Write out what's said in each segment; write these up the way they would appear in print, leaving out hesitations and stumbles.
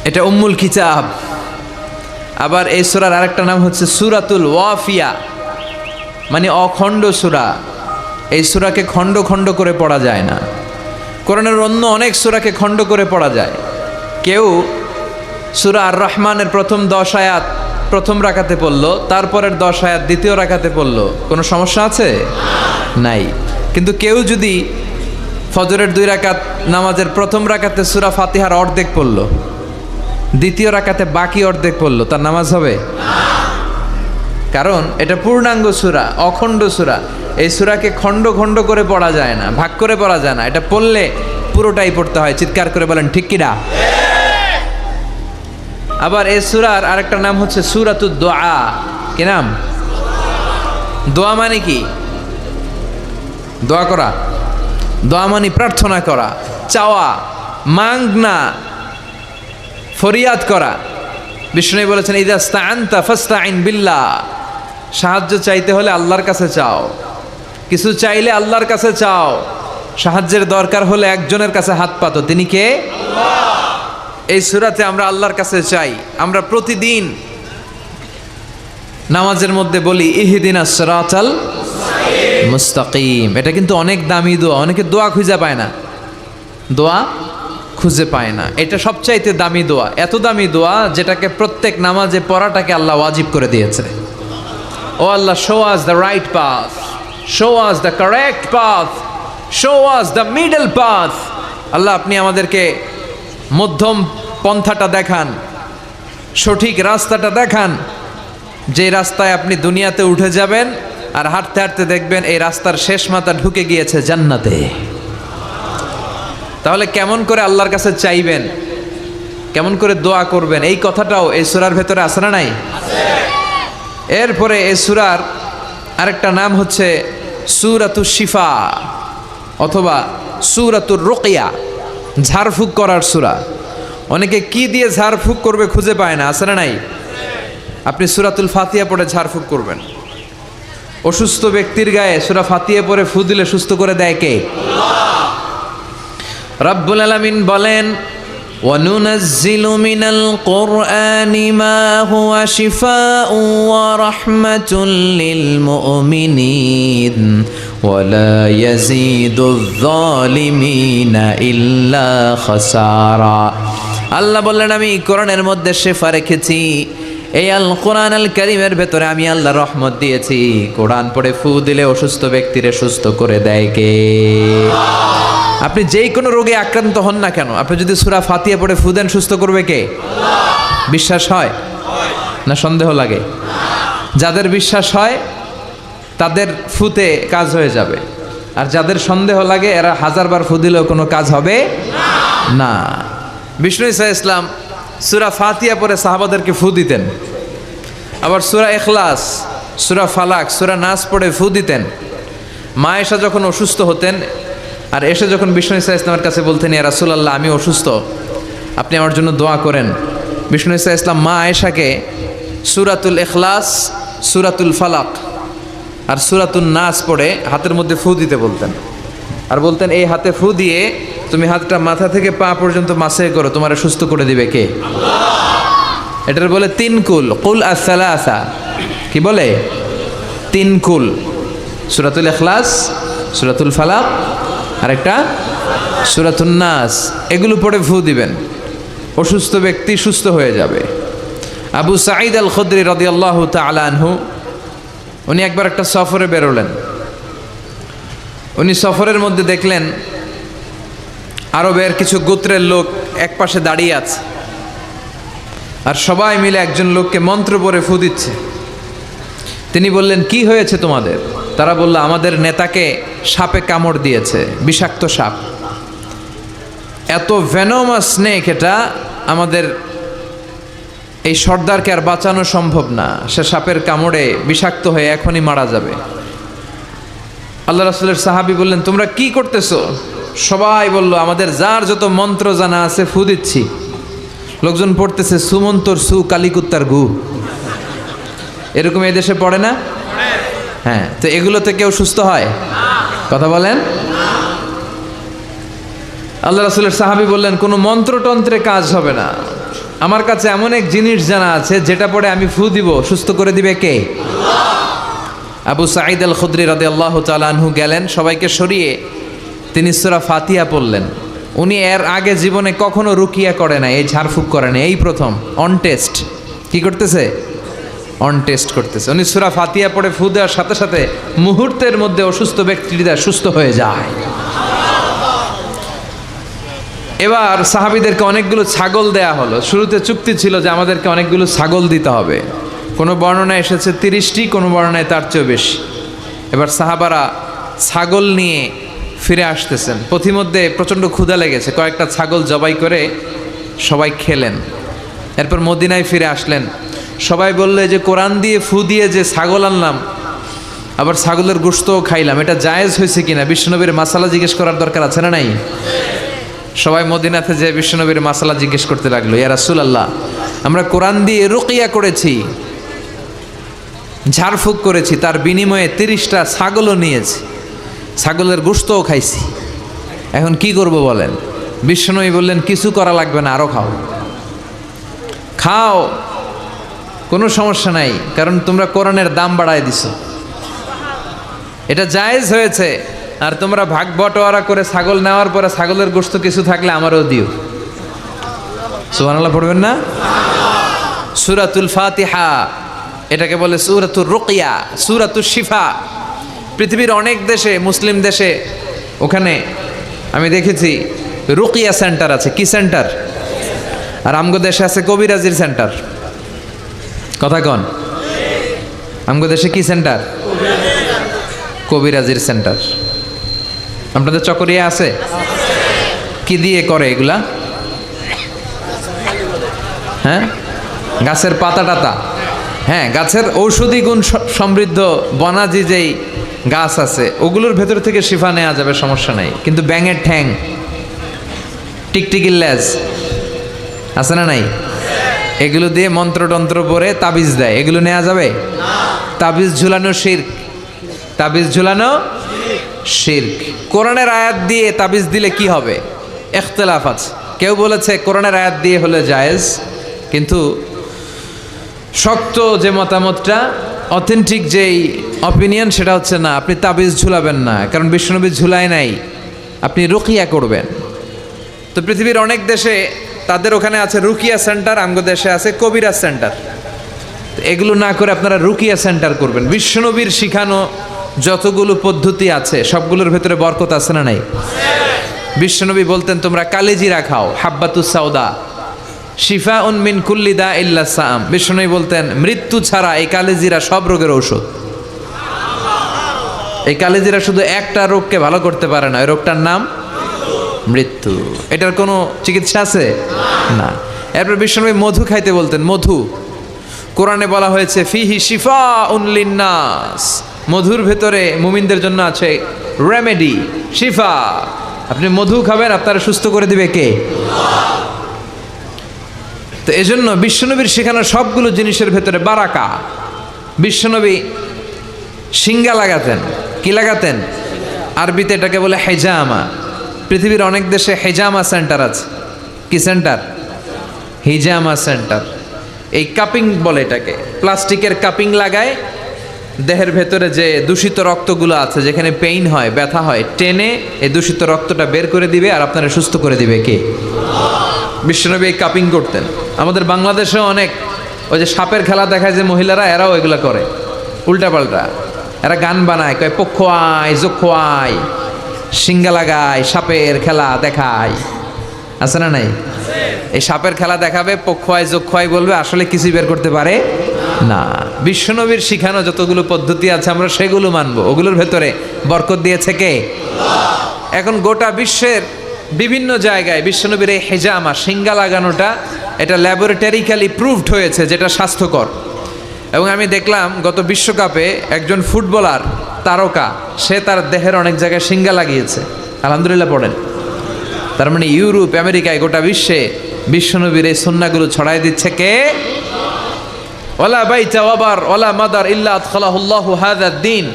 এটা উম্মুল কিতাব। আবার এই সূরার আরেকটা নাম হচ্ছে সূরাতুল ওয়াফিয়া, মানে অখণ্ড সূরা। এই সূরাকে খণ্ড খণ্ড করে পড়া যায় না। কোরআনের অন্য অনেক সূরাকে খণ্ড করে পড়া যায়। কেউ সূরা আর রহমানের প্রথম 10 আয়াত প্রথম রাকাতে পড়লো, তারপরের 10 আয়াত দ্বিতীয় রাকাতে পড়লো, কোনো সমস্যা আছে? নাই। কিন্তু কেউ যদি ফজরের 2 রাকাত নামাজের প্রথম রাকাতে সূরা ফাতিহার অর্ধেক পড়লো, দ্বিতীয় রাকাতে বাকি অর্ধেক পড়লো, তার নামাজ হবে? কারণ এটা পূর্ণাঙ্গ সূরা, অখণ্ড সূরা। এই সূরাকে খণ্ড খণ্ড করে পড়া যায় না, ভাগ করে পড়া যায় না। এটা পড়লে পুরোটাই পড়তে হয়। চিৎকার করে বলেন ঠিক কিনা? আবার এই সূরার আরেকটা নাম হচ্ছে সূরাতুদ দোয়া। কি নাম? দোয়া মানে কি? দোয়া করা। দোয়া মানে প্রার্থনা করা, চাওয়া, মাংনা, ফরিয়াদ করা। বিষ্ণু বলেছেন ইযা ইসতাআনতা ফাসতাইন বিল্লাহ। সাহায্য চাইতে হলে আল্লাহর কাছে চাও, কিছু চাইলে আল্লাহর কাছে চাও। সাহায্যের দরকার হলে একজনের কাছে হাত পাতো, তিনি কে? আল্লাহ। এই সূরাতে আমরা আল্লাহর কাছে চাই। আমরা প্রতিদিন নামাজের মধ্যে বলি ইহদিনাস সিরাতাল মুস্তাকিম। এটা কিন্তু অনেক দামি দোয়া। অনেকে দোয়া খুঁজে পায় না, দোয়া খুঁজে পায় না। এটা সবচাইতে দামি দোয়া। এত দামি দোয়া যেটাকে প্রত্যেক নামাজে পড়াটাকে আল্লাহ ওয়াজিব করে দিয়েছে। ও আল্লাহ, show us the right path, show us the correct path, show us the middle path. আল্লাহ, আপনি আমাদেরকে মধ্যম পন্থাটা দেখান, সঠিক রাস্তাটা দেখান, যে রাস্তায় আপনি দুনিয়াতে উঠে যাবেন আর হাঁটতে হাঁটতে দেখবেন এই রাস্তার শেষ মাথা ঢুকে গিয়েছে জান্নাতে। তাহলে কেমন করে আল্লাহর কাছে চাইবেন, কেমন করে দোয়া করবেন, এই কথাটাও এই সূরার ভেতরে আছে না নাই? এরপরে এই সূরার আরেকটা নাম হচ্ছে সূরাতুশ শিফা অথবা সূরাতুর রুকিয়া, ঝাড়ফুঁক করার সূরা। অনেকে কি দিয়ে ঝাড়ফুঁক করবে খুঁজে পায় না, আছে না নাই? আপনি সূরাতুল ফাতিহা পড়ে ঝাড়ফুঁক করবেন। অসুস্থ ব্যক্তির গায়ে সূরা ফাতিহা পড়ে ফু দিলে সুস্থ করে দেয় কে? আল্লাহ। রব্বুল আলামিন বলেন ওয়ানুনাজ্জিলু মিনাল কুরআনি মা হুয়া শিফাউ ওয়া রাহমাতুল লিল মুমিনিন ওয়া লা ইয়াজিদুয যালিমিনা ইল্লা খাসারা। আল্লাহ বললেন, আমি কোরআনের মধ্যে শিফা রেখেছি। এই আল কোরআন আল কারীমের ভেতরে আমি আল্লাহ রহমত দিয়েছি। কোরআন পড়ে ফু দিলে অসুস্থ ব্যক্তিরে সুস্থ করে দেয় কে? আপনি যেই কোনো রোগে আক্রান্ত হন না কেন, আপনি যদি সূরা ফাতিহা পড়ে ফু দেন, সুস্থ করবে কে? আল্লাহ। বিশ্বাস হয় না সন্দেহ লাগে? যাদের বিশ্বাস হয় তাদের ফুতে কাজ হয়ে যাবে, আর যাদের সন্দেহ লাগে এরা 1000 বার ফু দিলেও কোনো কাজ হবে না। বিষ্ণু ঈসা ইসলাম সূরা ফাতিহা পড়ে সাহাবাদেরকে ফু দিতেন। আবার সূরা ইখলাস, সূরা ফালাক, সূরা নাস পড়ে ফু দিতেন। মা আয়েশা যখন অসুস্থ হতেন আর এসে যখন বিষ্ণু ঈসা ইসলামের কাছে বলতেন, ইয়া রাসূলুল্লাহ, আমি অসুস্থ, আপনি আমার জন্য দোয়া করেন। বিষ্ণু ঈসা ইসলাম মা আয়েশাকে সূরাতুল ইখলাস, সূরাতুল ফালাক আর সূরাতুন নাস পড়ে হাতের মধ্যে ফু দিতে বলতেন। আর বলতেন, এই হাতে ফু দিয়ে তুমি হাতটা মাথা থেকে পা পর্যন্ত মাসে করো, তোমার সুস্থ করে দিবে কে? আল্লাহ। এটার বলে 3 কুল, কুল আস-সালাসা। কি বলে? 3 কুল। সূরাতুল ইখলাস, সূরাতুল ফালাক আর একটা সূরাতুন নাস। এগুলো পড়ে ফু দিবেন, অসুস্থ ব্যক্তি সুস্থ হয়ে যাবে। আবু সাঈদ আল খুদরি রাদিয়াল্লাহু তাআলা আনহু, উনি একবার একটা সফরে বেরোলেন। উনি সফরের মধ্যে দেখলেন আরবের কিছু গোত্রের লোক একপাশে দাঁড়িয়ে আছে, আর সবাই মিলে একজন লোককে মন্ত্র পড়ে ফু দিচ্ছে। তিনি বললেন, কি হয়েছে তোমাদের? তারা বলল, আমাদের নেতাকে সাপে কামড় দিয়েছে, বিষাক্ত সাপ। এত ভেনোমাস স্নেক, এটা আমাদের এই সর্দারকে আর বাঁচানো সম্ভব না। সে সাপের কামড়ে বিষাক্ত হয়ে এখনই মারা যাবে। আল্লাহ রাসূলের সাহাবী বললেন, তোমরা কি করতেছো? সবাই বলল, আমাদের যার যত মন্ত্র জানা আছে ফু দিচ্ছি। লোকজন পড়তেছে সুমন্তর সু কালিকুত্তার গু, এরকম এই দেশে পড়ে না? হ্যাঁ, তো এগুলোতে কেউ সুস্থ হয়? কথা বলেন। আল্লাহ রাসূলের সাহাবী বললেন, কোনো মন্ত্রতন্ত্রে কাজ হবে না, আমার কাছে এমন এক জিনিস জানা আছে যেটা পরে আমি ফু দিব, সুস্থ করে দিবে কে? আবু সাঈদ আল খুদরি রাদিয়াল্লাহু তাআলা আনহু গেলেন, সবাইকে সরিয়ে তিনি সূরা ফাতিহা পড়লেন। উনি এর আগে জীবনে কখনো রুকিয়া করে না, এই ঝাড়ফুঁক করে না, এই প্রথম অন টেস্ট। কি করতেছে? অন টেস্ট করতেছে। উনি সূরা ফাতিহা পড়ে ফু দেওয়ার সাথে সাথে মুহূর্তের মধ্যে অসুস্থ ব্যক্তিটা সুস্থ হয়ে যায়। এবার সাহাবীদেরকে অনেকগুলো ছাগল দেয়া হলো। শুরুতে চুক্তি ছিল যে আমাদেরকে অনেকগুলো ছাগল দিতে হবে। কোনো বর্ণনায় এসেছে 30টি, কোনো বর্ণনায় তার চেয়েও বেশি। এবার সাহাবারা ছাগল নিয়ে ফিরে আসতেছেন। পথিমধ্যে প্রচণ্ড ক্ষুধা লেগেছে, কয়েকটা ছাগল জবাই করে সবাই খেলেন। এরপর মদিনায় ফিরে আসলেন। সবাই বললে যে কোরআন দিয়ে ফু দিয়ে যে ছাগল আনলাম, আবার ছাগলের গোশতও খাইলাম, এটা জায়েজ হয়েছে কিনা বিশ্বনবীর মাসালা জিজ্ঞেস করার দরকার আছে না নাই? সবাই মদিনাতে যে বিশ্বনবীর মাসালা জিজ্ঞেস করতে লাগলো, ইয়া রাসূলুল্লাহ, আমরা কোরআন দিয়ে রুকিয়া করেছি, ঝাড়ফুঁক করেছি, তার বিনিময়ে 30টা ছাগলও নিয়েছি, ছাগলের গোশতও খাইছি, এখন কি করব বলেন? বিশ্বনবী বললেন, কিছু করা লাগবে না, আরো খাও, খাও, কোনো সমস্যা নাই, কারণ তোমরা কোরআনের দাম বাড়ায় দিছো, এটা জায়েজ হয়েছে। আর তোমরা ভাগ বটোয়ারা করে ছাগল নেওয়ার পরে ছাগলের গোশত কিছু থাকলে আমারও দিও। সুবহানাল্লাহ পড়বেন না? সূরাতুল ফাতিহা এটাকে বলে সূরাতুর রুকিয়া, সূরাতুশ শিফা। পৃথিবীর অনেক দেশে, মুসলিম দেশে, ওখানে আমি দেখেছি রুকিয়া সেন্টার আছে। কি সেন্টার? আর আমগো দেশে আছে কবিরাজির সেন্টার। কথা কন, আমগো দেশে কি সেন্টার? কবিরাজির সেন্টার। আপনাদের চকরিয়া আছে? কি দিয়ে করে এগুলা? হ্যাঁ, গাছের পাতা টাতা, হ্যাঁ, গাছের ঔষধি গুণ সমৃদ্ধ বনাজি যেই গাছ আছে ওগুলোর ভেতর থেকে শিফা নেওয়া যাবে, সমস্যা নাই। কিন্তু ব্যাঙের ঠ্যাং, টিকটিকির লেজ আছে না নাই? এগুলো দিয়ে মন্ত্রতন্ত্র পরে তাবিজ দেয়, এগুলো নেওয়া যাবে? তাবিজ ঝুলানো শিরক, তাবিজ ঝুলানো শিরক। কোরআনের আয়াত দিয়ে তাবিজ দিলে কি হবে? ইখতিলাফ আছে। কেউ বলেছে কোরআনের আয়াত দিয়ে হলে জায়েজ, কিন্তু শক্ত যে মতামতটা, অথেন্টিক যেই অপিনিয়ন, সেটা হচ্ছে না, আপনি তাবিজ ঝুলাবেন না, কারণ বিশ্বনবী ঝুলায় নাই, আপনি রুকিয়া করবেন। তো পৃথিবীর অনেক দেশে তাদের ওখানে আছে রুকিয়া সেন্টার, আমগো দেশে আছে কবিরাজ সেন্টার। এগুলো না করে আপনারা রুকিয়া সেন্টার করবেন। বিশ্বনবীর শিখানো যতগুলো পদ্ধতি আছে সবগুলোর ভেতরে বরকত আছে না নাই? বিশ্বনবী বলতেন তোমরা কালেজিরা খাও, হাব্বাতুস সাউদা শিফাউন মিন কুল্লি দা ইল্লা সাম। বিশ্বনবী বলতেন মৃত্যু ছাড়া এই কালেজিরা সব রোগের ঔষধ। এই কালেজিরা শুধু একটা রোগকে ভালো করতে পারে না, ওই রোগটার নাম মৃত্যু। এটার কোনো চিকিৎসা আছে না। এরপর বিশ্বনবী মধু খাইতে বলতেন। মধু কোরআনে বলা হয়েছে ফিহি শিফাউন লিন্নাস, মধুর ভেতরে মুমিনদের জন্য আছে রেমেডি, শিফা। আপনি মধু খাবেন, আপনারা সুস্থ করে দিবে কে? তো এজন্য বিশ্বনবীর শেখানো সবগুলো জিনিসের ভেতরে বারাকা। বিশ্বনবী সিঙ্গা লাগাতেন। কি লাগাতেন? আরবিতে এটাকে বলে হেজামা। পৃথিবীর অনেক দেশে হেজামা সেন্টার আছে। কি সেন্টার? হিজামা সেন্টার। এই কাপিং বলে এটাকে, প্লাস্টিকের কাপিং লাগায় দেহের ভেতরে যে দূষিত রক্তগুলো আছে, যেখানে পেইন হয়, ব্যথা হয়, টেনে এই দূষিত রক্তটা বের করে দিবে আর আপনারা সুস্থ করে দিবে কে? বিশ্বনবী এই কাপিং করতেন। আমাদের বাংলাদেশেও অনেক ওই যে সাপের খেলা দেখায় যে মহিলারা, এরাও এগুলো করে উল্টাপাল্টা। এরা গান বানায়, কয় পক্ষ আয় যক্ষ আয়, সিঙ্গা লাগায়, সাপের খেলা দেখায়, আছে না নাই? এই সাপের খেলা দেখাবে, পক্ষ আয় যক্ষ আয় বলবে, আসলে কিছুই বের করতে পারে না। বিশ্বনবীর শিখানো যতগুলো পদ্ধতি আছে আমরা সেগুলো মানবো, ওগুলোর ভেতরে বরকত দিয়েছে কে? এখন গোটা বিশ্বের বিভিন্ন জায়গায় বিশ্বনবীর এই হেজামা, সিঙ্গা লাগানোটা, এটা ল্যাবরেটরিক্যালি প্রুভড হয়েছে যেটা স্বাস্থ্যকর। এবং আমি দেখলাম গত বিশ্বকাপে একজন ফুটবলার তারকা, সে তার দেহের অনেক জায়গায় সিঙ্গা লাগিয়েছে। আলহামদুলিল্লাহ পড়েন। তার মানে ইউরোপ, আমেরিকায়, গোটা বিশ্বে বিশ্বনবীর এই সুন্নাহগুলো ছড়াই দিচ্ছে কে? ওয়ালা বাইতা ওয়াবার ওয়ালা মাদার ইল্লা আদখালাহুল্লাহু হাযাদ দ্বীন।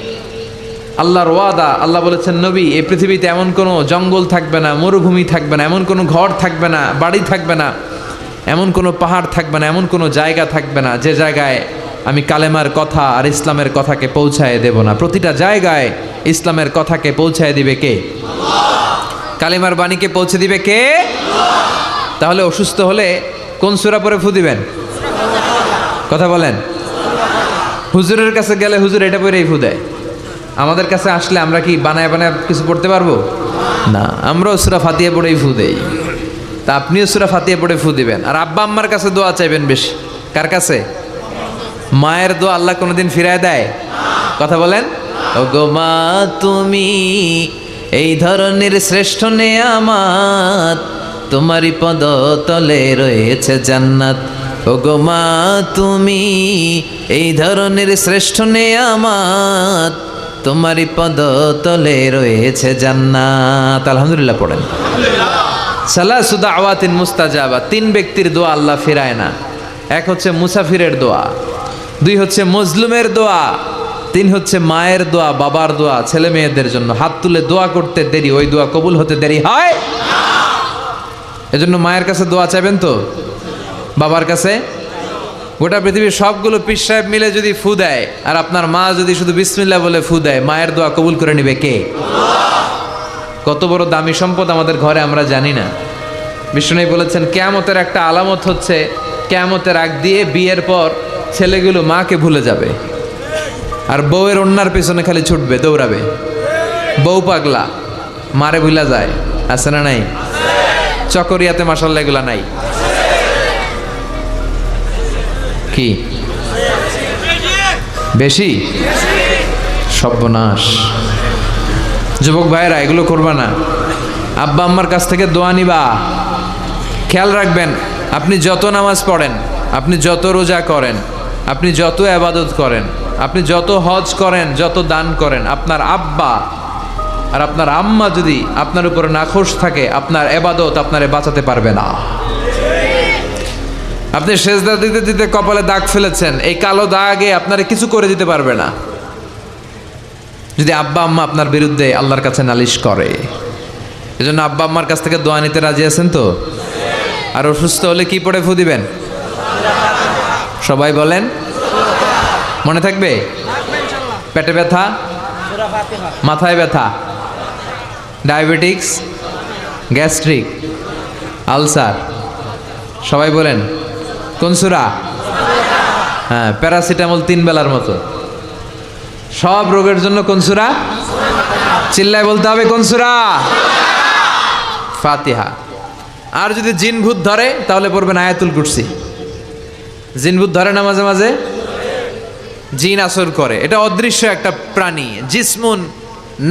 আল্লাহর ওয়াদা, আল্লাহ বলেছেন নবী, এই পৃথিবীতে এমন কোনো জঙ্গল থাকবে না, মরুভূমি থাকবে না, এমন কোনো ঘর থাকবে না, বাড়ি থাকবে না এমন কোনো পাহাড় থাকবে না, এমন কোনো জায়গা থাকবে না যে জায়গায় আমি কালেমার কথা আর ইসলামের কথাকে পৌঁছায় দেব না। প্রতিটা জায়গায় ইসলামের কথাকে পৌঁছায় দিবে কে? কালেমার বাণীকে পৌঁছে দিবে কে? তাহলে অসুস্থ হলে কোন সূরা পড়ে ফু দিবেন? কথা বলেন। হুজুরের কাছে গেলে হুজুর এটা পড়েই ফু দেয়। আমাদের কাছে আসলে আমরা কি বানায় বানায় কিছু পড়তে পারবো না? আমরাও সূরা ফাতিহা পড়েই ফু দেই। তা আপনিও সূরা ফাতিহা পড়ে ফু দিবেন। আর আব্বা আম্মার কাছে দোয়া চাইবেন বেশি। কার কাছে? মায়ের দোয়া আল্লাহ কোনোদিন ফিরায় দেয়? কথা বলেন। ওগো মা তুমি এই ধরনের শ্রেষ্ঠ নেয়ামত, তোমারই পদ তলে রয়েছে জান্নাত। ওগো মা তুমি এই ধরনের শ্রেষ্ঠ নেয়ামত, তোমারই পদ তলে রয়েছে জান্নাত। আলহামদুলিল্লাহ পড়েন। সালাসু দাওয়াতিন মুস্তাজাবা, 3 ব্যক্তির দোয়া আল্লাহ ফিরায় না। এক হচ্ছে মুসাফিরের দোয়া, 2 হচ্ছে মজলুমের দোয়া, 3 হচ্ছে মায়ের দোয়া, বাবার দোয়া, ছেলে মেয়েদের জন্য হাত তুলে দোয়া করতে দেরি, ওই দোয়া কবুল হতে দেরি হয়। এজন্য মায়ের কাছে দোয়া চাইবেন তো, বাবার কাছে। গোটা পৃথিবীর সবগুলো পীর সাহেব মিলে যদি ফু দেয় আর আপনার মা যদি শুধু বিসমিল্লাহ বলে ফু দেয়, মায়ের দোয়া কবুল করে নিবে কে? কত বড় দামি সম্পদ আমাদের ঘরে আমরা জানি না। বিষ্ণু বলেছেন কিয়ামতের একটা আলামত হচ্ছে কিয়ামতের আগ দিয়ে বিয়ের পর ছেলেগুলো মাকে ভুলে যাবে আর বউয়ের ওন্নার পেছনে খালি ছুটবে, দৌড়াবে। বউ পাগলা, মারে ভুলা যায়। আছে না নাই? চকরিয়াতে মাশাআল্লাহ এগুলা নাই কি? বেশি? সর্বনাশ। যুবক ভাইয়েরা এগুলো করবা না। আব্বা আম্মার কাছ থেকে দোয়া নিবা। খেয়াল রাখবেন, আপনি যত নামাজ পড়েন, আপনি যত রোজা করেন, আপনি যত ইবাদত করেন, আপনি যত হজ করেন, যত দান করেন, আপনার আব্বা আর আপনার আম্মা যদি আপনার উপর নাখোশ থাকে, আপনার ইবাদত আপনারে বাঁচাতে পারবে না। আপনি সেজদা দিতে দিতে কপালে দাগ ফেলেছেন, এই কালো দাগে আপনারে কিছু করে দিতে পারবে না যদি আব্বা আম্মা আপনার বিরুদ্ধে আল্লাহর কাছে নালিশ করে। এজন্য আব্বা আম্মার কাছ থেকে দোয়া নিতে রাজি আছেন তো? আর অসুস্থ হলে কি পড়ে ফু দিবেন? সবাই বলেন, মনে থাকবে? পেটে ব্যথা, মাথায় ব্যথা, ডায়াবেটিক্স, গ্যাস্ট্রিক, আলসার, সবাই বলেন কোন সূরা? হ্যাঁ, প্যারাসিটামল 3 বেলার মতো। সব রোগের জন্য কোন সূরা? চিল্লায় বলতে হবে কোন সূরা? ফাতিহা। আর যদি জিন ভূত ধরে তাহলে পড়বেন আয়াতুল কুরসি। জিন ভূত ধরে না মাঝে মাঝে? জিন আসর করে, এটা অদৃশ্য একটা প্রাণী। জিসমুন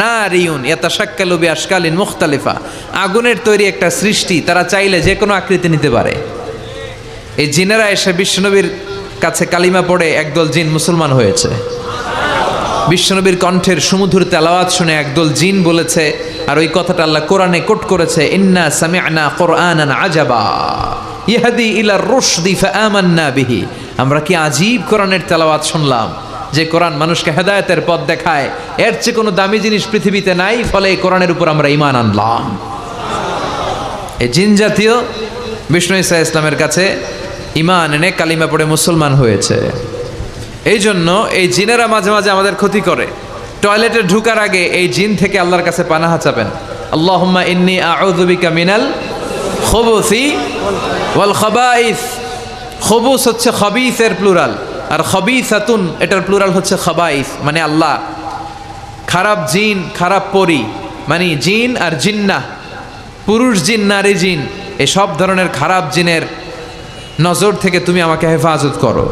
নারিউন ইয়াতাশাক্কালু বিআশকালিন মুখতালিফা, আগুনের তৈরি একটা সৃষ্টি, তারা চাইলে যে কোনো আকৃতি নিতে পারে। এই জিনেরা এসে বিশ্বনবীর কাছে কালিমা পড়ে একদল জিন মুসলমান হয়েছে। বিশ্বনবীর কণ্ঠের সুমধুর তেলাওয়াত শুনে একদল জিন বলেছে, আর ওই কথাটা আল্লাহ কোরআনে কোট করেছে, ইন্না সামি'না কুরআনান আজাবা ইয়াহদি ইলার রুশদি ফাআমান্না বিহি। আমরা কি আজীব কোরআনের তেলাওয়াত শুনলাম, যে কোরআন মানুষকে হেদায়েতের পথ দেখায়। এর চেয়ে কোনো দামি জিনিস পৃথিবীতে নাই, ফলে এই কোরআনের উপর আমরা ঈমান আনলাম। এই জিন জাতীয় বিষ্ণু ঈসা ইসলামের কাছে ঈমান এনে কালিমা পড়ে মুসলমান হয়েছে। এই জন্য এই জিনেরা মাঝে মাঝে আমাদের ক্ষতি করে। টয়লেটে ঢুকার আগে এই জিন থেকে আল্লাহর কাছে পানাহা চাবেন। আল্লাহুম্মা ইন্নী আউযু বিকা মিনাল খুবুসি ওয়াল খাবাইস। খুবুস হচ্ছে খাবিসের প্লুরাল, আর খাবিসাতুন এটার প্লুরাল হচ্ছে খাবাইস। মানে আল্লাহ, খারাপ জিন, খারাপ পরি, মানে জিন আর জিন্নাহ, পুরুষ জিন, নারী জিন, এই সব ধরনের খারাপ জিনের নজর থেকে তুমি আমাকে হেফাজত করো।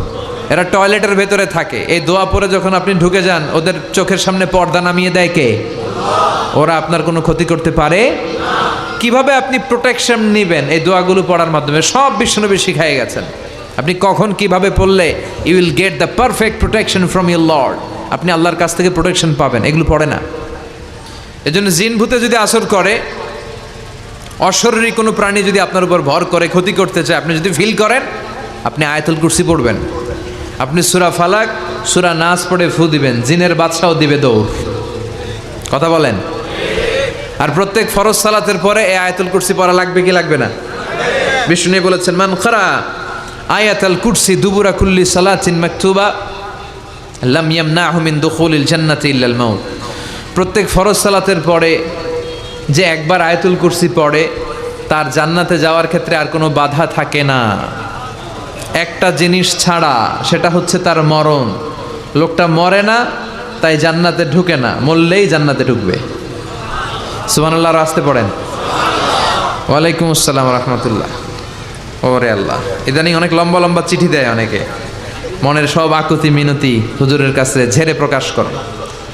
এরা টয়লেটের ভেতরে থাকে। এই দোয়া পরে যখন আপনি ঢুকে যান, ওদের চোখের সামনে পর্দা নামিয়ে দেয় কে? ওরা আপনার কোনো ক্ষতি করতে পারে? কিভাবে আপনি প্রোটেকশন নেবেন? এই দোয়াগুলো পড়ার মাধ্যমে সব বিশ্বনবী শিখাই গেছেন। আপনি কখন কিভাবে পড়লে you will get the perfect protection from your lord, আপনি আল্লাহর কাছ থেকে প্রোটেকশন পাবেন, এগুলো পড়ে না। এজন্য জিন ভূতে যদি আসর করে, অশরীরী কোনো প্রাণী যদি আপনার উপর ভর করে ক্ষতি করতে চায়, আপনি যদি ফিল করেন, আপনি আয়াতুল কুরসি পড়বেন, আপনি সূরা ফালাক, সূরা নাস পড়ে ফু দিবেন, জিনের বাদশাও দিবে দৌড়। কথা বলেন। আর প্রত্যেক ফরজ সালাতের পরে এই আয়াতুল কুরসি পড়া লাগবে কি লাগবে না? বিষ্ণু বলেছেন, মান ক্বারা আয়াতাল কুরসি দুবুরা কুল্লি সালাতিন মাকতুবা লাম ইয়ামনাহু মিন দুখুলিল জান্নাতি ইল্লাল মাউত। প্রত্যেক ফরজ সালাতের পরে যে একবার আয়াতুল কুরসি পড়ে তার জান্নাতে যাওয়ার ক্ষেত্রে আর কোনো বাধা থাকে না, একটা জিনিস ছাড়া, সেটা হচ্ছে তার মরণ। লোকটা মরে না তাই জান্নাতে ঢুকে না, মরলেই জান্নাতে ঢুকবে। সুবহানাল্লাহ, আসতে পড়েন। ওয়ালাইকুম আসসালাম রাহমাতুল্লাহ। ওরে আল্লাহ, ইদানিং অনেক লম্বা লম্বা চিঠি দেয় অনেকে, মনের সব আকুতি মিনতি হুজুরের কাছে ঝেড়ে প্রকাশ করে।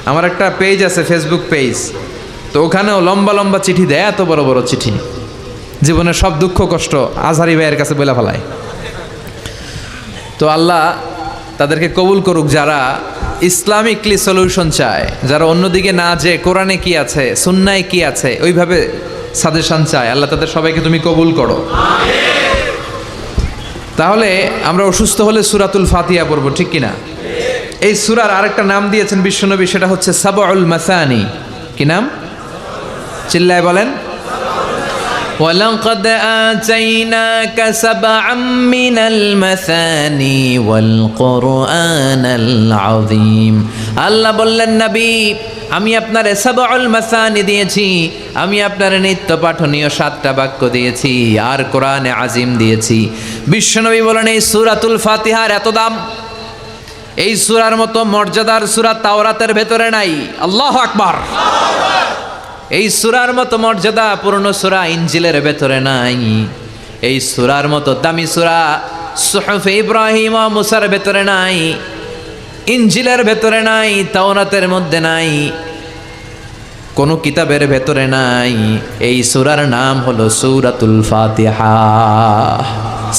আমার একটা পেজ আছে, ফেসবুক পেজ, তো ওখানেও লম্বা লম্বা চিঠি দেয়, এত বড় বড় চিঠি, জীবনের সব দুঃখ কষ্ট আজহারি ভাইয়ের কাছে বলে ফেলায়। তো আল্লাহ তাদেরকে কবুল করুক, যারা ইসলামিকলি সলিউশন চায়, যারা অন্যদিকে না যে কোরআনে কি আছে সুন্নায় কি আছে ওইভাবে সাজেশন চায়, আল্লাহ তাদের সবাইকে তুমি কবুল করো। তাহলে আমরা অসুস্থ হলে সূরাতুল ফাতিহা পড়ব, ঠিক কিনা? এই সূরার আরেকটা নাম দিয়েছেন বিশ্বনবী, সেটা হচ্ছে সাবউল মাসানি। কি নাম? চিল্লায় বলেন। وَلَقَدْ آتَيْنَاكَ سَبْعًا مِّنَ الْمَثَانِي وَالْقُرْآنَ الْعَظِيمَ। আল্লাহ বললেন, নবী আমি আপনার সাবউল মাসানি দিয়েছি, আমি আপনার নিত্য পাঠনীয় 7টা বাক্য দিয়েছি, আর কোরআনে আজিম দিয়েছি। বিশ্বনবী বলেন, এই সূরাতুল ফাতিহার এত দাম, এই সূরার মতো মর্যাদার সূরা তাওরাতের ভেতরে নাই। আল্লাহু আকবার। এই সূরার মতো মর্যাদা পূর্ণ সূরা ইনজিলের ভেতরে নাই। এই সূরার মতো দামি সূরা সুহুফ ইব্রাহিম ও মুসার ভেতরে নাই, ইনজিলের ভেতরে নাই, তাওরাতের মধ্যে নাই, কোন কিতাবের ভেতরে নাই। এই সূরার নাম হলো সূরাতুল ফাতিহা।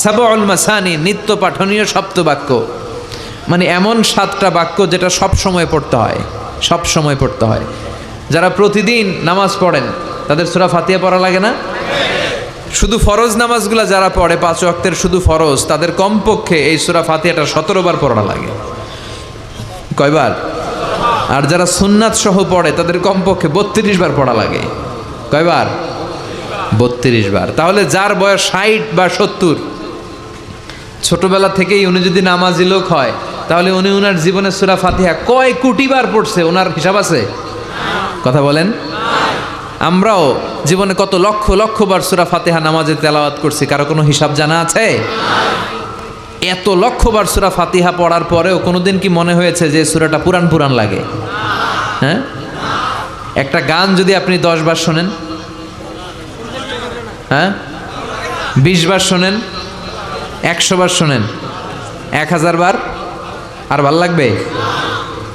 সাবউল মাসানি, নিত্য পাঠনীয় সপ্তবাক্য, মানে এমন 7টা বাক্য যেটা সব সময় পড়তে হয়, সব সময় পড়তে হয়। যারা প্রতিদিন নামাজ পড়েন তাদের সূরা ফাতিহা পড়া লাগে না? শুধু ফরজ নামাজগুলা যারা পড়ে 5 ওয়াক্তের শুধু ফরজ, তাদের কমপক্ষে এই সূরা ফাতিহাটা 17 বার পড়া লাগে। কয়বার? আর যারা সুন্নাত সহ পড়ে তাদের কমপক্ষে 32 বার পড়া লাগে। কয়বার? 32 বার। তাহলে যার বয়স 60 বা 70, ছোটবেলা থেকেই উনি যদি নামাজি লোক হয়, তাহলে উনি ওনার জীবনে সূরা ফাতিহা কয় কোটি বার পড়ছে, ওনার হিসাব আছে? কথা বলেন। আমরাও জীবনে কত লক্ষ লক্ষ বার সূরা ফাতিহা নামাজে তেলাওয়াত করছি, কারো কোনো হিসাব জানা আছে? এত লক্ষ বার সূরা ফাতিহা পড়ার পরেও কোনোদিন কি মনে হয়েছে যে সূরাটা পুরান পুরান লাগে? হ্যাঁ, একটা গান যদি আপনি 10 বার শোনেন, হ্যাঁ 20 বার শোনেন, 100 বার শোনেন, 1000 বার, আর ভাল লাগবে?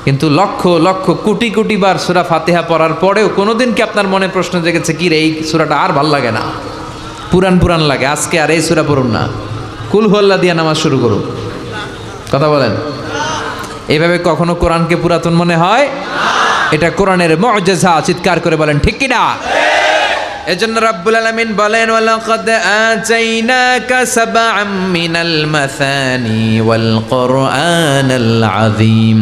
কিন্তু লক্ষ লক্ষ কোটি কোটি বার সূরা ফাতিহা পড়ার পরেও কোনোদিন কি আপনার মনে প্রশ্ন জেগেছে, কি রে এই সূরাটা আর ভাল লাগে না, পুরান পুরান লাগে, আজকে আর এই সূরা পড়ুন না, কুল হুয়াল্লাহ দিয়া নামাজ শুরু করুন? কথা বলেন। এইভাবে কখনো কোরআনকে পুরাতন মনে হয়? এটা কোরআনের মুআজিজা। চিৎকার করে বলেন ঠিক কি না? এজন্য রাব্বুল আলামিন বলেন, ওয়ালাকাদ আতাইনাকা সাবআম মিনাল মাসানি ওয়াল কুরআনাল আযীম।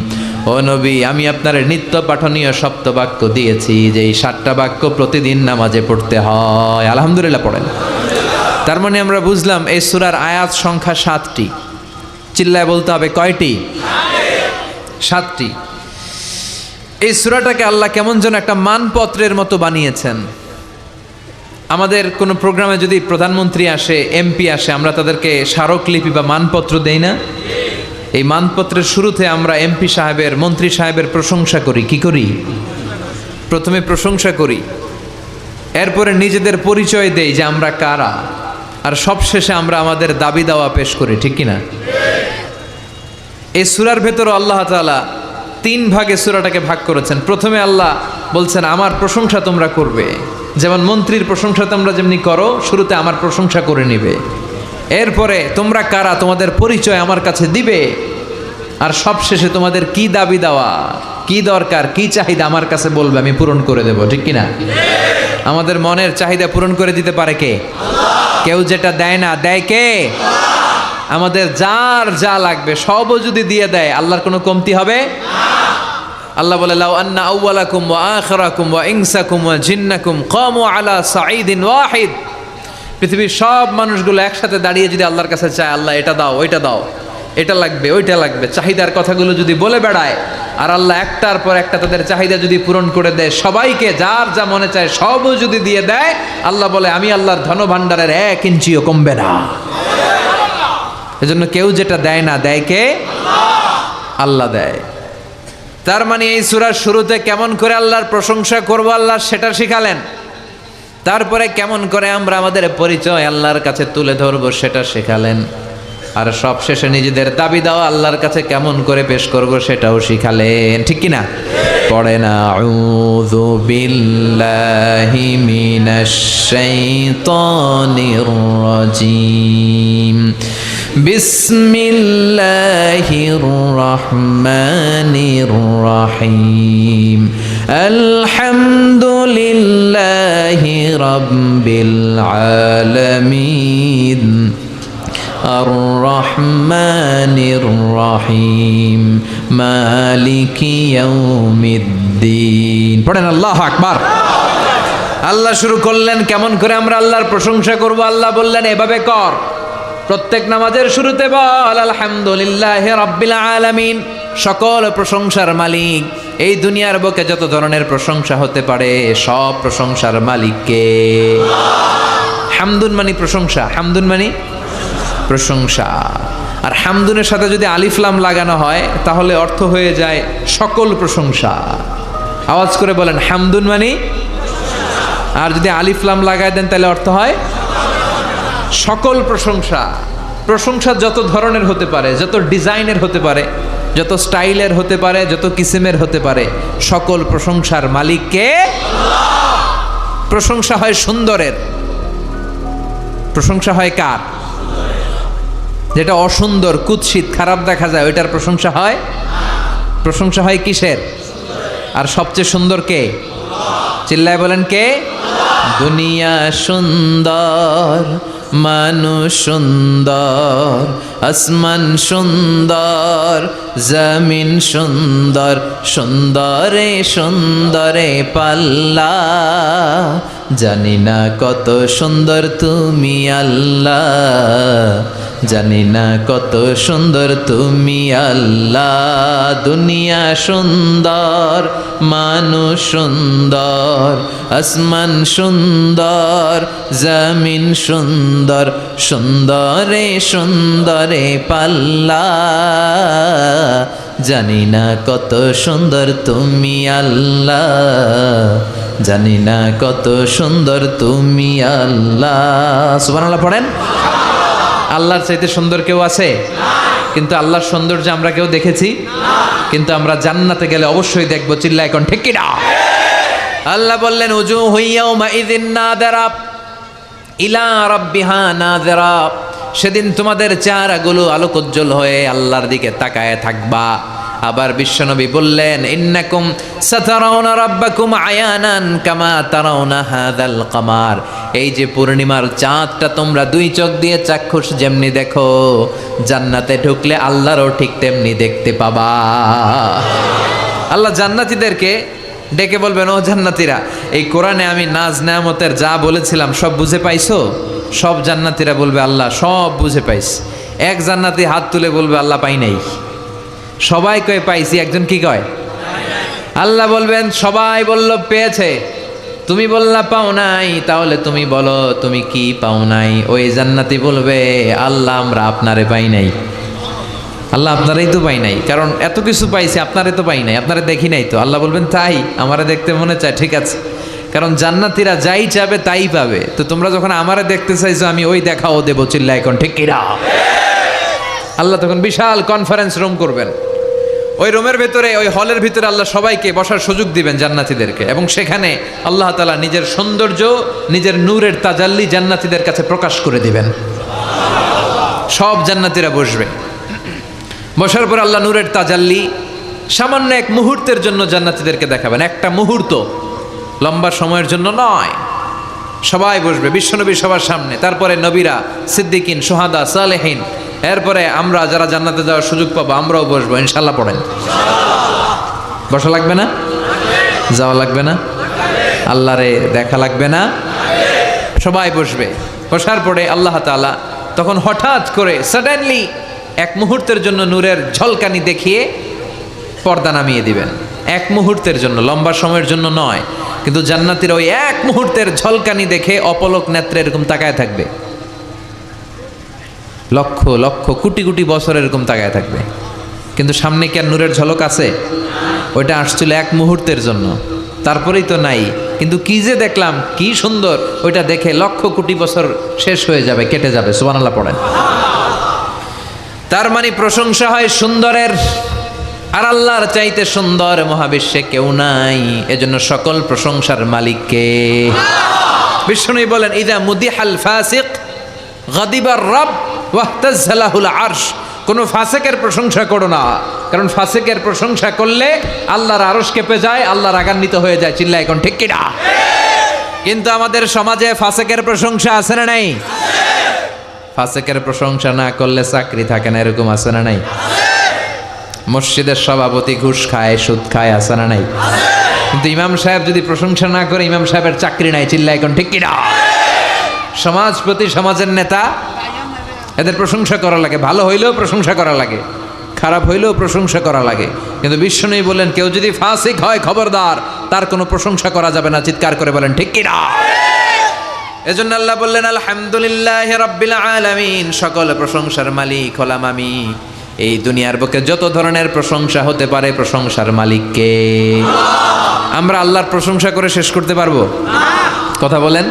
ও নবী, আমি আপনার নিত্য পাঠনীয় সপ্তবাক্য দিয়েছি, যে এই 7টা বাক্য প্রতিদিন নামাজে পড়তে হয়। আলহামদুলিল্লাহ পড়েন। তার মানে আমরা বুঝলাম এই সূরার আয়াত সংখ্যা 7টি। চিল্লায় বলতে হবে কয়টি? 7টি। এই সূরাটাকে আল্লাহ কেমন যেন একটা মানপত্রের মতো বানিয়েছেন। আমাদের কোনো প্রোগ্রামে যদি প্রধানমন্ত্রী আসে, এমপি আসে, আমরা তাদেরকে স্মারকলিপি বা মানপত্র দেই না? এই মানপত্রের শুরুতে আমরা এমপি সাহেবের, মন্ত্রী সাহেবের প্রশংসা করি। কি করি? প্রথমে প্রশংসা করি, এরপরে নিজেদের পরিচয় দেই যে আমরা কারা, আর সবশেষে আমরা আমাদের দাবি দাওয়া পেশ করি। ঠিক কিনা? এই সূরার ভেতরে আল্লাহ তাআলা 3 ভাগে সূরাটাকে ভাগ করেছেন। প্রথমে আল্লাহ বলছেন আমার প্রশংসা তোমরা করবে, যেমন মন্ত্রীর প্রশংসা তোমরা যেমনি করো, শুরুতে আমার প্রশংসা করে নিবে। এরপরে তোমরা কারা, তোমাদের পরিচয় আমার কাছে দিবে, আর সবশেষে তোমাদের কি দাবি দেওয়া, কি দরকার, কি চাহিদা আমার কাছে বলবে, আমি পূরণ করে দেব। ঠিক কিনা? আমাদের মনের চাহিদা পূরণ করে দিতে পারে কে? কেউ যেটা দেয় না, দেয় কে? আমাদের যার যা লাগবে সবও যদি দিয়ে দেয়, আল্লাহর কোনো কমতি হবে? আল্লাহ বলে, লাউ আন্না আউওয়ালাকুম ওয়া আখিরাকুম ওয়া ইনসাকুম ওয়া জিন্নাকুম কামু আলা সাঈদিন ওয়াহিদ পৃথিবীর সব মানুষগুলো একসাথে দাঁড়িয়ে যদি আল্লাহর কাছে চায়, আল্লাহ এটা দাও, ওইটা দাও, এটা লাগবে, ওইটা লাগবে, চাহিদার কথাগুলো যদি বলে বেড়ায়, আর আল্লাহ একটার পর একটা তাদের চাহিদা যদি পূরণ করে দেয়, সবাইকে যার যা মনে চায় সবও যদি দিয়ে দেয়, আল্লাহ বলে আমি আল্লাহর ধনভাণ্ডারের 1 ইঞ্চিও কমবে না। এজন্য কেউ যেটা দেয় না, দেয় কে? আল্লাহ দেয়। তার মানে এই সূরার শুরুতে কেমন করে আল্লাহর প্রশংসা করব আল্লাহ সেটা শিখালেন, তারপরে কেমন করে আমরা আমাদের পরিচয় আল্লাহর কাছে তুলে ধরবো সেটা শেখালেন, আর সব শেষে নিজেদের দাবি দাও আল্লাহর কাছে কেমন করে পেশ করব সেটাও শিখালেন। ঠিক কিনা? পড়েন আউযু বিল্লাহি মিনাশ শাইতানির রাজিম, বিসমিল্লাহির রহমানির রহিম, আলহামদুলিল্লাহি রাব্বিল আলামিন, আর রহমানির রহিম, মালিকি ইয়াউমিদ্দিন। পড়েন আল্লাহু আকবার। আল্লাহ শুরু করলেন কেমন করে আমরা আল্লাহর প্রশংসা করব। আল্লাহ বললেন এভাবে কর, প্রত্যেক নামাজের শুরুতে বল আলহামদুলিল্লাহি রাব্বিল আলামিন, সকল প্রশংসার মালিক, এই দুনিয়ার বুকে যত ধরনের প্রশংসা হতে পারে সব প্রশংসার মালিককে। হামদুন মানে প্রশংসা, হামদুন মানে প্রশংসা। আর হামদুনের সাথে যদি আলিফ লাম লাগানো হয় তাহলে অর্থ হয়ে যায় সকল প্রশংসা। আওয়াজ করে বলেন হামদুন মানে, আর যদি আলিফ লাম লাগায় দেন তাহলে অর্থ হয় সকল প্রশংসা। প্রশংসা যত ধরনের হতে পারে, যত ডিজাইনের হতে পারে, যত স্টাইলের হতে পারে, যত কিসিমের হতে পারে, সকল প্রশংসার মালিককে। প্রশংসা হয় সুন্দরের, প্রশংসা হয় কার? যেটা অসুন্দর, কুৎসিত, খারাপ দেখা যায় ওইটার প্রশংসা হয়। প্রশংসা হয় কিসের? আর সবচেয়ে সুন্দর কে? চিল্লায় বলেন কে? দুনিয়া সুন্দর, মানুষ সুন্দর, আসমান সুন্দর, জমিন সুন্দর, সুন্দরে সুন্দরে পাল্লা, জানি না কত সুন্দর তুমি আল্লাহ, জানি না কত সুন্দর তুমি আল্লাহ। দুনিয়া সুন্দর, মানুষ সুন্দর, আসমান সুন্দর, জমিন সুন্দর, সুন্দরে সুন্দরে পাল্লা, জানি না কত সুন্দর তুমি আল্লাহ, জানি না কত সুন্দর তুমি আল্লাহ। সুবহানাল্লাহ পড়েন। আল্লাহর চাইতে সুন্দর কেউ আছে? কিন্তু আল্লাহর সৌন্দর্য আমরা কেউ দেখেছি? কিন্তু আমরা জান্নাতে গেলে অবশ্যই দেখবো। চিল্লা এখন ঠিক কিনা? আল্লাহ বললেন উজুহু ইয়াউমাইযিন নাযিরা ইলা রাব্বিহা নাযিরা, সেদিন তোমাদের চেহারাগুলো আলোকোজ্জ্বল হয়ে আল্লাহর দিকে তাকায় থাকবা। আবার বিশ্বনবী বললেন ইন্নাকুম সাতারাউনা রাব্বাকুম আয়ানান কামা তারাউনা হাযাল কামার, এই যে পূর্ণিমার চাঁদটা তোমরা 2 চোখ দিয়ে চাক্ষুষ যেমনি দেখো, জান্নাতে ঢুকলে আল্লাহরও ঠিক তেমনি দেখতে পাবা। আল্লাহ জান্নাতীদেরকে ডেকে বলবেন ও জান্নাতীরা, এই কোরআনে আমি নাজ নেয়ামতের যা বলেছিলাম সব বুঝে পাইছো? সব জান্নাতীরা বলবে আল্লাহ সব বুঝে পাইছি। এক জান্নাতি হাত তুলে বলবে আল্লাহ পাই নাই। সবাই কয়ে পাইছি, একজন কি কয়? আল্লাহ বলবেন সবাই বলল পেয়েছে, তুমি বললা পাও নাই, তাহলে তুমি বলো তুমি কি পাও নাই। ওই জান্নাতি বলবে আল্লাহ আমরা আপনারে পাই নাই। আল্লাহ আপনারাই তো পাই নাই, কারণ এত কিছু পাইছি আপনারে তো পাই নাই, আপনারে দেখি নাই তো। আল্লাহ বলবেন তাই, আমারে দেখতে মনে চায়, ঠিক আছে, কারণ জান্নাতীরা যাই চাবে তাই পাবে। তো তোমরা যখন আমারে দেখতে চাইছো আমি ওই দেখাও দেবো। চিল্লা এখন ঠিক কিনা? আল্লাহ তখন বিশাল কনফারেন্স রুম করবেন। ওই রুমের ভেতরে, ওই হলের ভিতরে আল্লাহ সবাইকে বসার সুযোগ দিবেন জান্নাতীদেরকে, এবং সেখানে আল্লাহ তাআলা নিজের সৌন্দর্য, নিজের নূরের তাজাল্লি জান্নাতীদের কাছে প্রকাশ করে দিবেন। সব জান্নাতীরা বসবে। বসার পর আল্লাহ নূরের তাজাল্লি সামান্য এক মুহূর্তের জন্য জান্নাতীদেরকে দেখাবেন। একটা মুহূর্ত, লম্বা সময়ের জন্য নয়। সবাই বসবে বিশ্বনবী সবার সামনে, তারপরে নবীরা, সিদ্দিকিন, শুহাদা, সালেহিন, এরপরে আমরা যারা জান্নাতে যাওয়ার সুযোগ পাবো আমরাও বসবো ইনশাল্লাহ। পড়েন বসা লাগবে না? যাওয়া লাগবে না? আল্লাহরে দেখা লাগবে না? সবাই বসবে। বসার পরে আল্লাহ তাআলা তখন হঠাৎ করে সাডেনলি এক মুহূর্তের জন্য নূরের ঝলকানি দেখিয়ে পর্দা নামিয়ে দিবেন। এক মুহূর্তের জন্য, লম্বা সময়ের জন্য নয়, কিন্তু জান্নাতীরা ওই এক মুহূর্তের ঝলকানি দেখে অপলক নেত্রে এরকম তাকায় থাকবে, লক্ষ লক্ষ কোটি কোটি বছর এরকম তাকায় থাকবে। কিন্তু সামনে কি আর নূরের ঝলক আছে? ওইটা আসছিল এক মুহূর্তের জন্য, তারপরেই তো নাই। কিন্তু কি যে দেখলাম, কি সুন্দর! ওইটা দেখে লক্ষ কোটি বছর শেষ হয়ে যাবে, কেটে যাবে। সুবহানাল্লাহ পড়েন। তার মানে প্রশংসা হয় সুন্দরের, আর আল্লাহর চাইতে সুন্দর মহাবিশ্বে কেউ নাই। এজন্য সকল প্রশংসার মালিককে। বিষ্ণু বলেন, ইদা মুদিহাল ফাসিক গাদিবার রব ওয়াহতাজ্জালাহুল আরশ। কোন ফাসিকের প্রশংসা করো না, কারণ ফাসিকের প্রশংসা করলে আল্লাহর আরশ কেঁপে যায়, আল্লাহ রাগান্বিত হয়ে যায়। চিল্লায় এখন ঠিক কিনা? কিন্তু আমাদের সমাজে ফাসিকের প্রশংসা আছে না নাই? ফাসিকের প্রশংসা না করলে চাকরি থাকে না, এরকম আছে না নাই? মসজিদের সভাপতি ঘুষ খায়, সুদ খায়, আছে না নাই? কিন্তু ইমাম সাহেব যদি প্রশংসা না করে, ইমাম সাহেবের চাকরি নাই। চিল্লায় এখন ঠিক কিনা? সমাজপতি, সমাজের নেতা, এদের প্রশংসা করা লাগে। ভালো হইলেও প্রশংসা করা লাগে, খারাপ হইলেও প্রশংসা করা লাগে। কিন্তু বিষ্ণু বলেন, কেউ যদি ফাসিক হয় খবরদার, তার কোনো প্রশংসা করা যাবে না। চিৎকার করে বলেন ঠিক কিনা? এজন্য আল্লাহ বললেন, আলহামদুলিল্লাহি রাব্বিল আলামিন, সকল প্রশংসার মালিক হলাম আমি। এই দুনিয়ার বুকে যত ধরনের প্রশংসা হতে পারে, প্রশংসার মালিককে। আমরা আল্লাহর প্রশংসা করে শেষ করতে পারবো? কথা বলেন।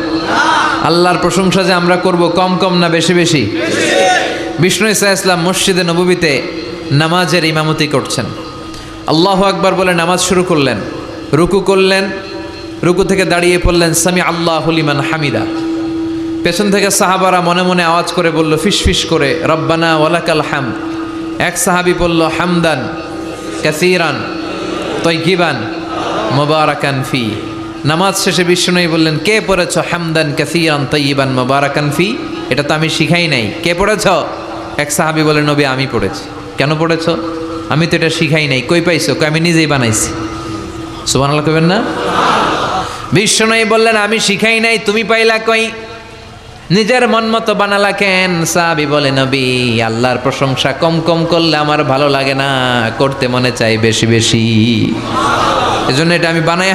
আল্লাহর প্রশংসা যে আমরা করব, কম কম না বেশি বেশি? বিষ্ণু ঈসা ইসলাম মসজিদে নববীতে নামাজের ইমামতি করছেন। আল্লাহু আকবার বলে নামাজ শুরু করলেন, রুকু করলেন, রুকু থেকে দাঁড়িয়ে পড়লেন সামি আল্লাহু লিমান হামিদা। পেছন থেকে সাহাবারা মনে মনে আওয়াজ করে বলল, ফিসফিস করে, রব্বানা ওয়ালাকাল হামদ। এক সাহাবী বলল, হামদান কাসীরান তাইয়িবান মুবারাকান ফি। নামাজ শেষে বিষ্ণু বললেন, কে পড়েছ হামদান কাসীরান তাইয়িবান মুবারাকান ফি? এটা তো আমি শিখাই নাই, কে পড়েছ? এক সাহাবী বলে, নবী আমি পড়েছি। কেন পড়েছ? আমি তো এটা শিখাই নাই। কই পাইছো? আমি নিজেই বানাইছি। সুবহানাল্লাহ কইবেন না? বিষ্ণু বললেন, আমি শিখাই নাই, তুমি পাইলা কই? নিজের মন মতো বানালা কেন? সাহাবী বলে, নবী আল্লাহর প্রশংসা কম কম করলে আমার ভালো লাগে না, করতে মনে চাই বেশি বেশি। এজন্য এটা আমি বানাই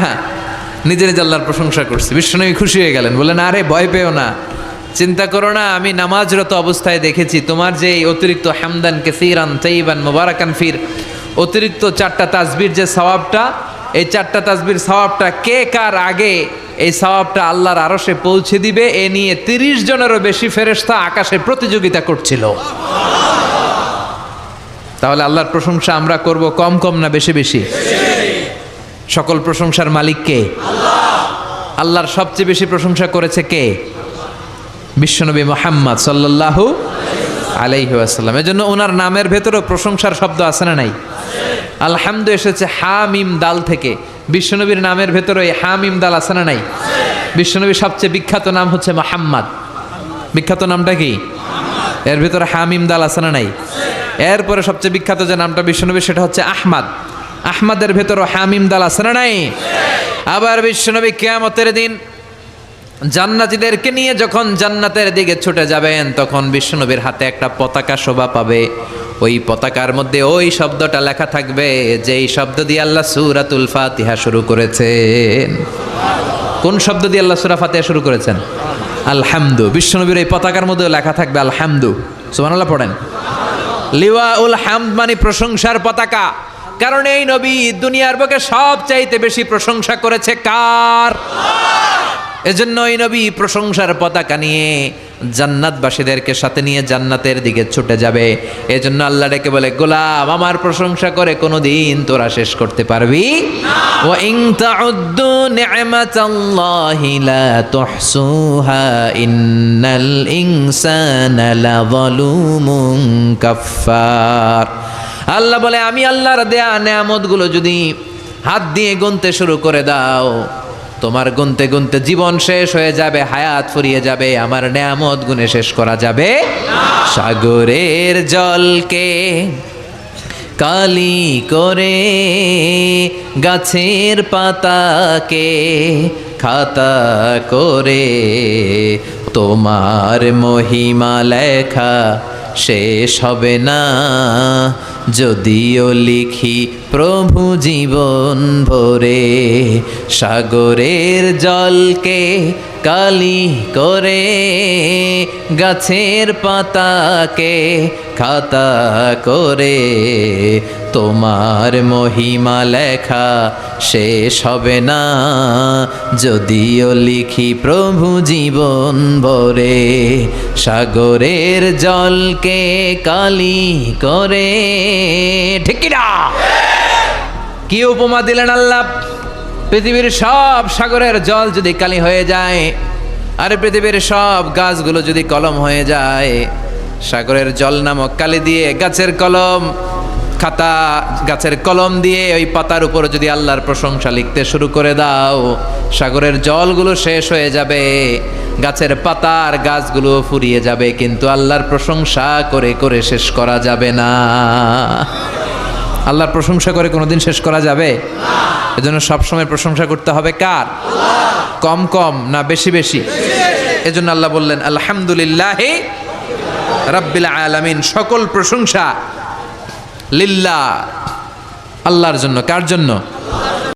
নিজে নিজে আল্লাহর প্রশংসা করছি। বিষ্ণু খুশি হয়ে গেলেন, বললেন, আরে ভয় পেও না, চিন্তা করো না, আমি নামাজরত অবস্থায় দেখেছি তোমার যে অতিরিক্ত হামদান কাসীরান তাইয়িবান মুবারাকান ফির অতিরিক্ত 4টা তাসবির যে সওয়াবটা, এই 4টা তাসবির সওয়াবটা কে কার আগে এই সওয়াবটা আল্লাহর আরশে পৌঁছে দিবে, এ নিয়ে 30 জনেরও বেশি ফেরেশতা আকাশে প্রতিযোগিতা করছিল। তাহলে আল্লাহর প্রশংসা আমরা করব কম কম না বেশি বেশি? সকল প্রশংসার মালিক কে? আল্লাহ। আল্লাহর সবচেয়ে বেশি প্রশংসা করেছে কে? বিশ্বনবী মুহাম্মদ সাল্লাল্লাহু আলাইহি ওয়াসাল্লাম। এজন্য ওনার নামের ভেতরেও প্রশংসার শব্দ আছে না নাই? আলহামদু এসেছে হা মিম দাল থেকে। বিশ্বনবীর নামের ভেতরে এই হা মিম দাল আছে না নাই? বিশ্বনবীর সবচেয়ে বিখ্যাত নাম হচ্ছে মুহাম্মদ। বিখ্যাত নামটা কি? এর ভেতরে হা মিম দাল আছে না নাই? এরপরে সবচেয়ে বিখ্যাত যে নামটা বিশ্বনবীর, সেটা হচ্ছে আহমদ। আহমদের ভেতরে হা মিম দাল আছে না নাই? আবার বিশ্বনবী কিয়ামতের দিন জান্নাতীদেরকে নিয়ে যখন জান্নাতের দিকে ছুটে যাবেন, তখন বিশ্বনবীর হাতে একটা পতাকা শোভা পাবে। ওই পতাকার মধ্যে ওই শব্দটা লেখা থাকবে যেই শব্দ দিয়ে আল্লাহ সূরাতুল ফাতিহা শুরু করেছেন। কোন শব্দ দিয়ে আল্লাহ সূরা ফাতিহা শুরু করেছেন? আলহামদু। বিশ্বনবীর এই পতাকার মধ্যে লেখা থাকবে আলহামদু। সুবহানাল্লাহ পড়েন। লিওয়াউল হামদ মানে প্রশংসার পতাকা। কারণ এই নবী দুনিয়ার বুকে সবচাইতে বেশি প্রশংসা করেছে কার? এজন্য এই নবী প্রশংসার পতাকা নিয়ে জান্নাতবাসীদেরকে সাথে নিয়ে জান্নাতের দিকে ছুটে যাবে। এজন্য আল্লাহ ডেকে বলে, গোলাম আমার প্রশংসা করে কোনোদিন তোরা শেষ করতে পারবি না। ওয়া ইন তাউদ্দু নি'মাতাল্লাহি লা তুহসুহা ইন্নাল ইনসানা লাযালুমুন কাফফার। আল্লাহ বলে, আমি আল্লাহর দেয়া নেয়ামতগুলো যদি হাত দিয়ে গুনতে শুরু করে দাও, তোমার গুনতে গুনতে জীবন শেষ হয়ে যাবে, হায়াত ফুরিয়ে যাবে, আমার নেয়ামত গুনে শেষ করা যাবে না। সাগরের জলকে কালি করে, গাছের পাতাকে খাতা করে, তোমার মহিমা লেখা শেষ হবে না, যদিও লিখি প্রভু জীবন ভরে। সাগরের জলকে কালি করে, গাছের পাতাকে খাতা করে, তোমার মহিমা লেখা শেষ হবে না, যদিও লিখি প্রভু জীবন ভরে। সাগরের জলকে কালি করে, ঠিক কি না? কি উপমা দিলেন আল্লাহ! পৃথিবীর সব সাগরের জল যদি কালি হয়ে যায়, আর পৃথিবীর সব গাছগুলো যদি কলম হয়ে যায়, সাগরের জল নামক কালি দিয়ে গাছের কলম খাতা, গাছের কলম দিয়ে ওই পাতার উপর যদি আল্লাহর প্রশংসা লিখতে শুরু করে দাও, সাগরের জলগুলো শেষ হয়ে যাবে, গাছের পাতার গাছগুলো ফুরিয়ে যাবে, কিন্তু আল্লাহর প্রশংসা করে করে শেষ করা যাবে না। আল্লাহর প্রশংসা করে কোনোদিন শেষ করা যাবে? এজন্য সবসময় প্রশংসা করতে হবে কার? কম কম না বেশি বেশি? এজন্য আল্লাহ বললেন আলহামদুলিল্লাহি রাব্বিল আলামিন, সকল প্রশংসা লিল্লাহ, আল্লাহর জন্য। কার জন্য?